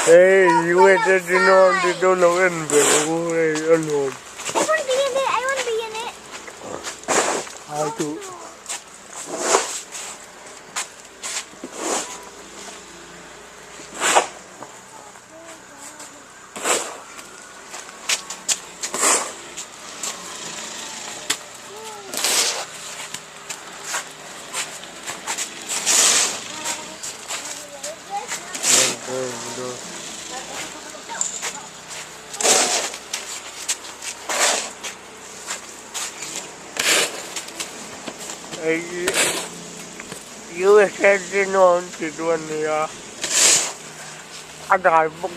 you waited to know and alone. I want to be in it. I want to be in it. How to? You said on to do one here. I got book.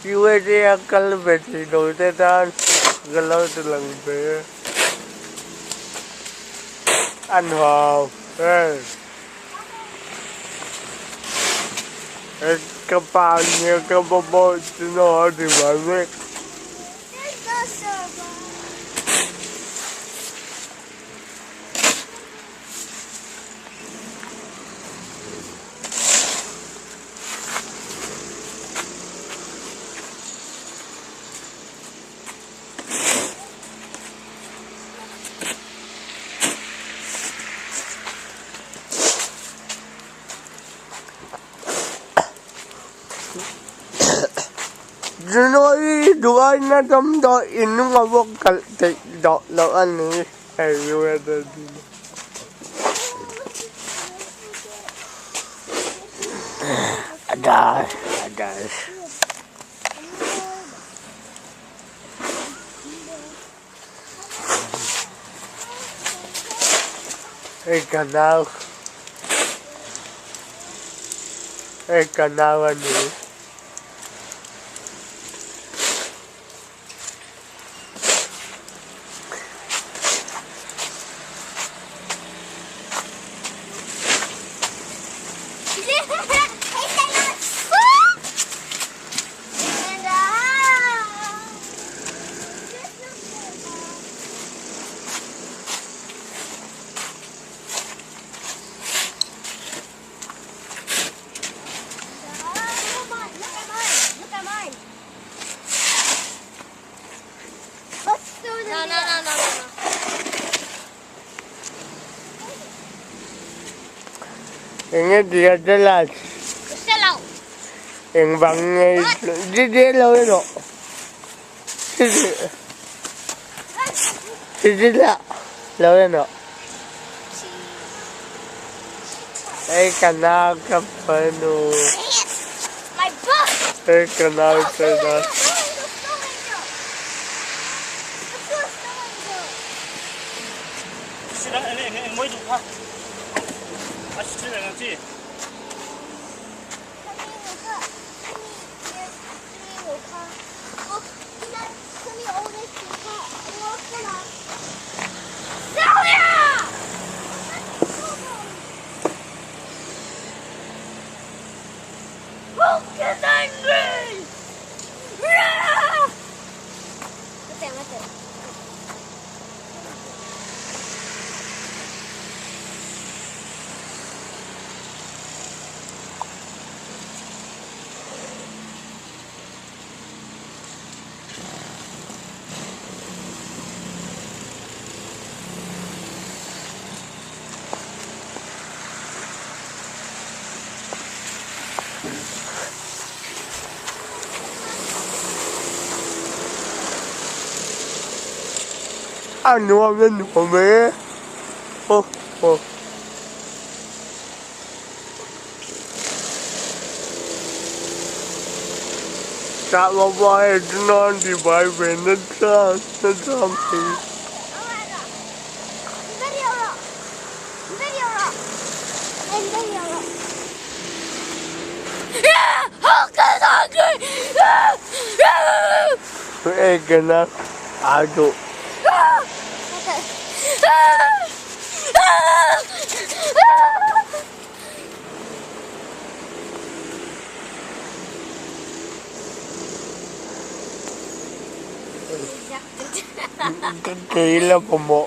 You were there, Calvety, no, that are gallows along there. And wow, it's a pound near couple boats to know how to run it. Do I not come to in a vocal take dot low and you had the I die. Hey, canal, and you. Ini dia jelas. Selaw. Yang bangnya dia law itu. Tidak law itu. Kanal kapal tu. My book. Kanal itu. Sila ini mau itu apa? Asyik nanti. Get angry! Ano ang nome? Oh. That was why it's not divided. That's something. Gonna do. Kailan po mo?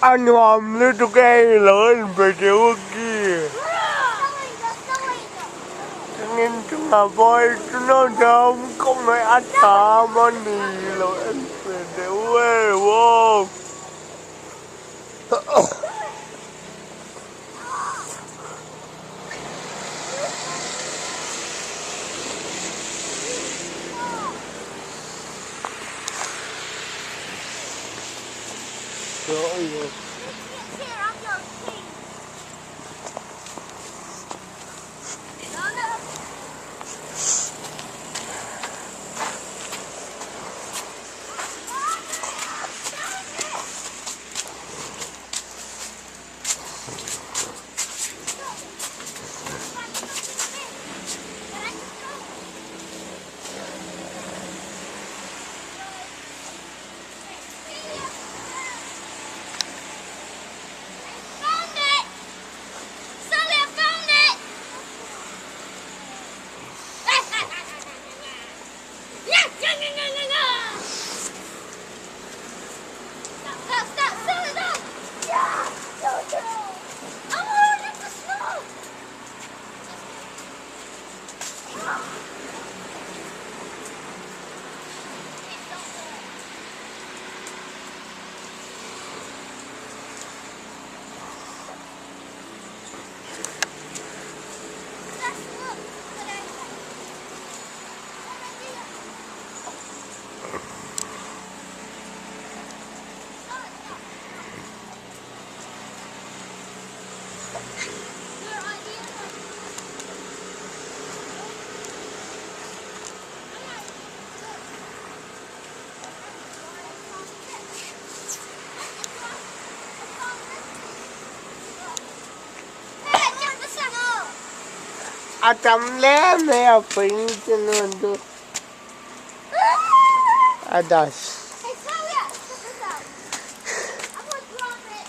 Anh Hoàng lấy tụi cái lớn về chỗ kia. Nên chúng là voi chúng nó không không phải ăn thả mà nì rồi anh về chỗ quê vô. Rồi. Atam le me apin tinundo. Adas. Hey, Talia, check this out. I'm gonna drop it.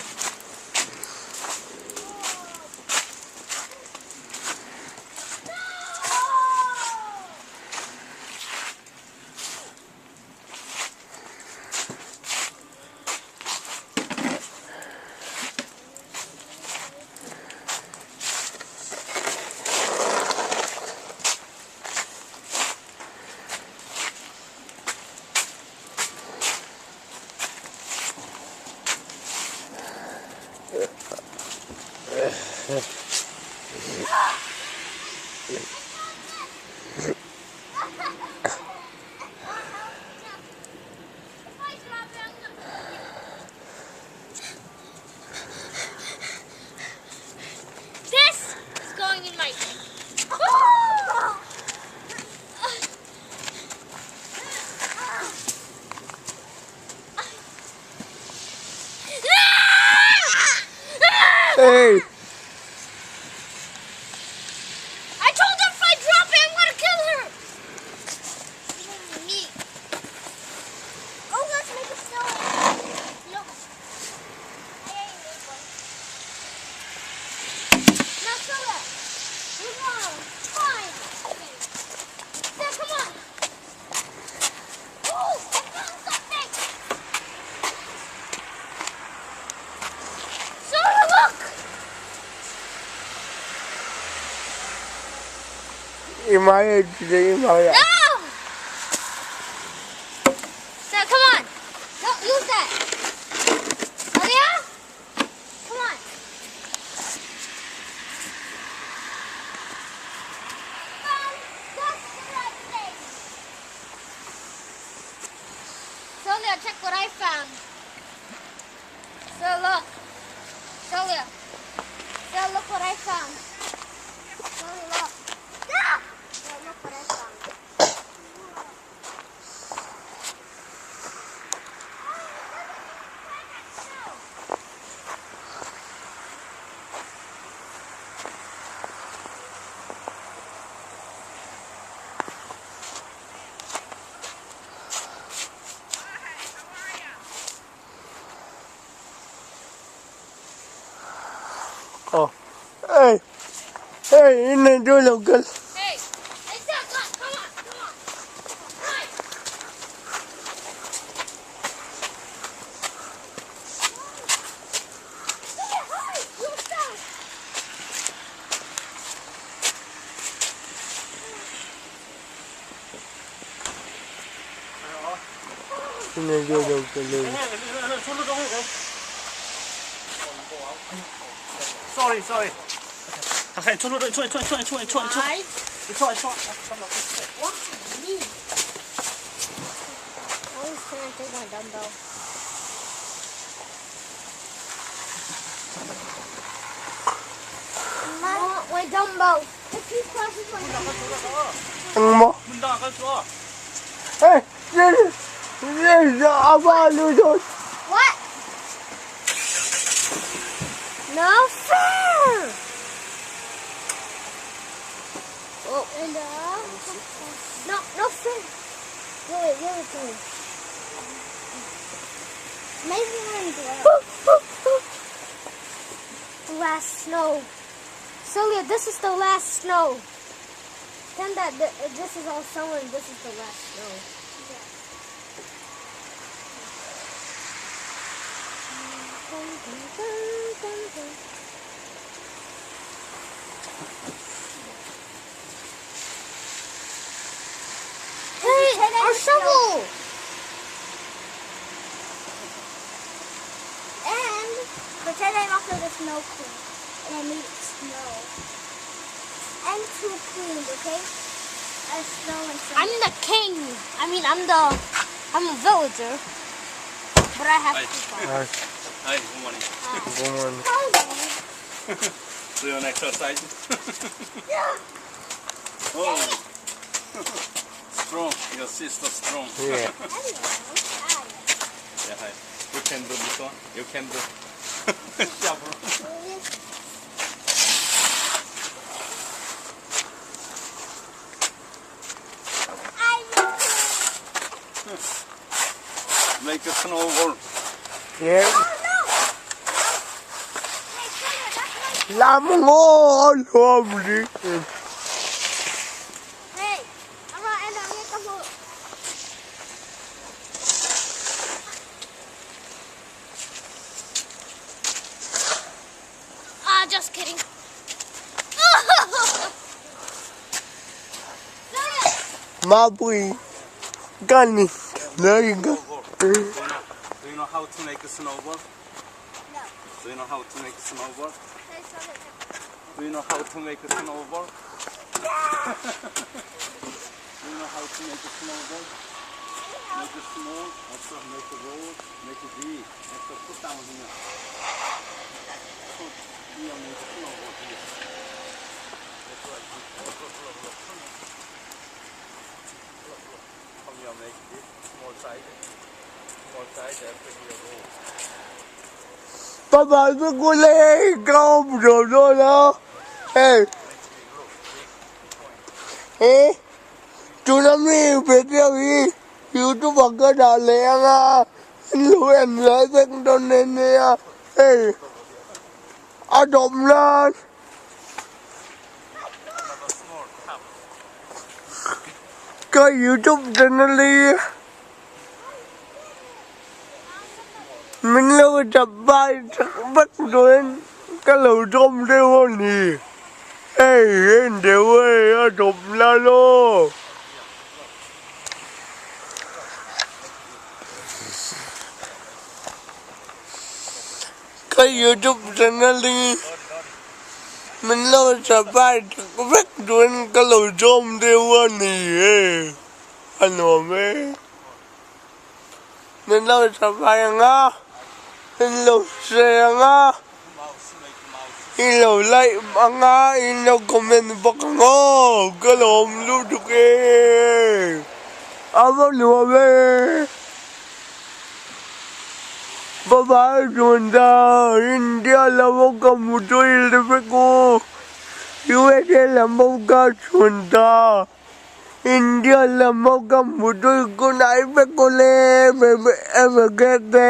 This is going in my Hey. I told her if I drop it, I'm gonna kill her. Me. Oh, let's make a stone. No. I ain't made one. Now, Soda. Move on. Fine. Okay. There, come on. Oh, I found something. Soda, look. Imaya today, Imaya. No! So, come on. Don't use that. Oh, yeah? Come on. That's the right thing. Sonia, check what I found. So, look. Sonia. So, look what I found. Sonia, look. No! Oh. Hey. Hey, in the local. Hey, come on. Right. Hurry, you're stuck. In the local. 손으로 좀 해. Sorry. 잠깐 손으로 쳐. What? Me? I was trying to take my dumbbell. My dumbbell. If you cross my dumbbell. Mo. 문 닫아 줘. Hey, this about you. What? No fair. Oh, and no fair. Wait, give it to me. Maybe I'm the last snow. Celia, this is the last snow. Pretend that this is all summer and this is the last snow. Hey, our shovel! And pretend I'm after the snow queen. And I made it snow. And two queens, okay? Snow and snow. I'm the king. I'm a villager. But I have to Hi, good morning. Doing exercise? Oh. Strong. Your sister strong. Yeah. Yeah, hi. You can do this one. You can do. Make a snowball. Yeah. Làm ngon không đi. Hey, I'm gonna end up with the book. Just kidding. Má bùi. Gani. There you go. Do you know how to make a snowball? No. Do you know how to make a snowball? Say something. Do you know how to make a snowball? Do you know how to make a snowball? Make a snow, after make a road, make a V, after put down here. Put here, make a snowball here. That's right. Look. Come here, make this small size. Small size, after here road. Bà với cô Lê không rồi đó. Hey. Hey. Chú nắm đi về theo đi. YouTube bằng cái đà lẹ nga. Lưu em lại bên đó nên nè. Hey. Động lên. Cái YouTube channel đi. Mình lâu chập bay bắt rồi cái lầu trông đeo nè. Ê, em đeo ơi, đọc la lô. Cái YouTube channel đi. Mình lâu chập bay bắt rồi cái lầu trông đeo nè. Anh nói mê. Mình lâu chập bay nga. Hello, sayang hello, like mga hello, comment baka nga. Kalom, ludok eh. Aba, lumabe. Babae, sunda. Hindi alam mo ka muto ilipin ko. USA alam mo ka sunda. Hindi alam mo ka muto ko na ipin ko le. Baby, ever get there.